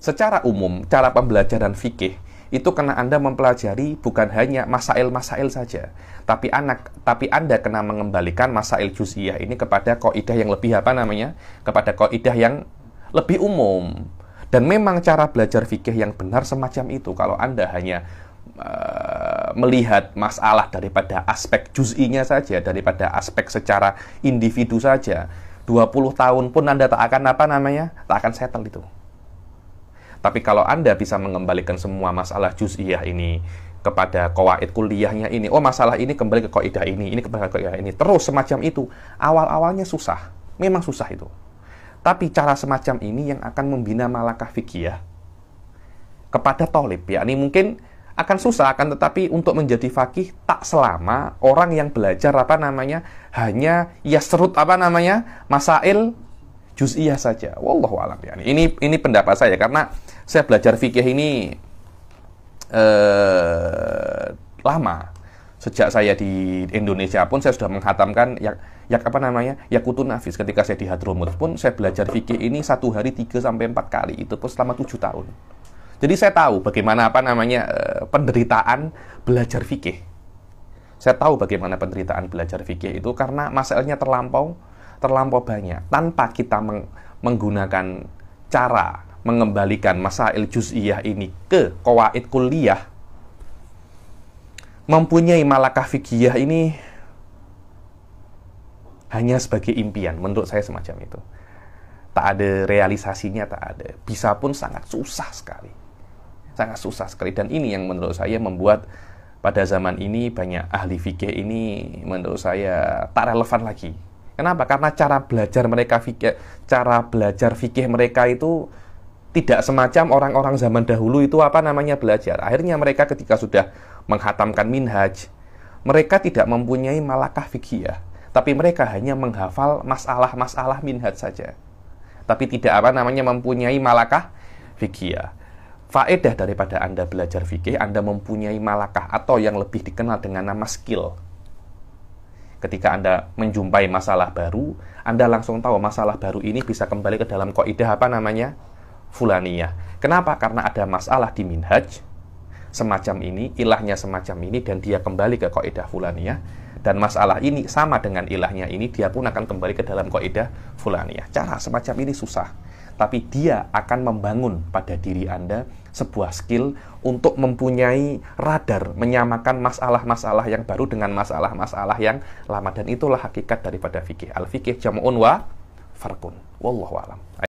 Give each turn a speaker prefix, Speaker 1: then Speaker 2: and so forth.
Speaker 1: Secara umum, cara pembelajaran fikih itu kena Anda mempelajari bukan hanya masail-masail saja, tapi Anda kena mengembalikan masail juz'iyah ini kepada kaidah yang lebih kepada kaidah yang lebih umum. Dan memang cara belajar fikih yang benar semacam itu. Kalau Anda hanya melihat masalah daripada aspek juz'inya saja, daripada aspek secara individu saja, 20 tahun pun Anda tak akan settle itu. Tapi kalau Anda bisa mengembalikan semua masalah juz'iyah ini kepada qawaid kuliahnya ini, oh masalah ini kembali ke kaidah ini kembali ke kaidah ini, terus semacam itu, awal-awalnya susah, memang susah itu. Tapi cara semacam ini yang akan membina malakah fikih kepada thalib, yakni mungkin akan susah, akan tetapi untuk menjadi faqih tak selama orang yang belajar hanya yasrut masail juz'iyah saja. Wallahu a'lam. Ini pendapat saya karena saya belajar fikih ini lama. Sejak saya di Indonesia pun saya sudah menghatamkan Yaqutun Nafis. Ketika saya di Hadramut pun saya belajar fikih ini 1 hari 3 sampai 4 kali. Itu pun selama 7 tahun. Jadi saya tahu bagaimana penderitaan belajar fikih. Saya tahu bagaimana penderitaan belajar fikih itu karena masalahnya terlampau banyak. Tanpa kita menggunakan cara mengembalikan masail juz'iyah ini ke qawaid kuliah, mempunyai malakah fikih ini hanya sebagai impian. Menurut saya semacam itu. Tak ada realisasinya, tak ada. Bisa pun sangat susah sekali. Sangat susah sekali. Dan ini yang menurut saya membuat pada zaman ini banyak ahli fikih ini menurut saya tak relevan lagi. Kenapa? Karena cara belajar fikih mereka itu tidak semacam orang-orang zaman dahulu itu belajar. Akhirnya mereka ketika sudah menghatamkan minhaj, mereka tidak mempunyai malakah fikih, tapi mereka hanya menghafal masalah-masalah minhaj saja. Tapi tidak mempunyai malakah fikih. Faedah daripada Anda belajar fikih, Anda mempunyai malakah atau yang lebih dikenal dengan nama skill. Ketika Anda menjumpai masalah baru, Anda langsung tahu masalah baru ini bisa kembali ke dalam kaidah fulaniyah. Kenapa? Karena ada masalah di minhaj semacam ini, ilahnya semacam ini, dan dia kembali ke kaidah fulaniyah. Dan masalah ini sama dengan ilahnya ini, dia pun akan kembali ke dalam kaidah fulaniyah. Cara semacam ini susah, tapi dia akan membangun pada diri Anda sebuah skill untuk mempunyai radar, menyamakan masalah-masalah yang baru dengan masalah-masalah yang lama. Dan itulah hakikat daripada fikih. Al-fikih jam'un wa farqun. Wallahu a'lam.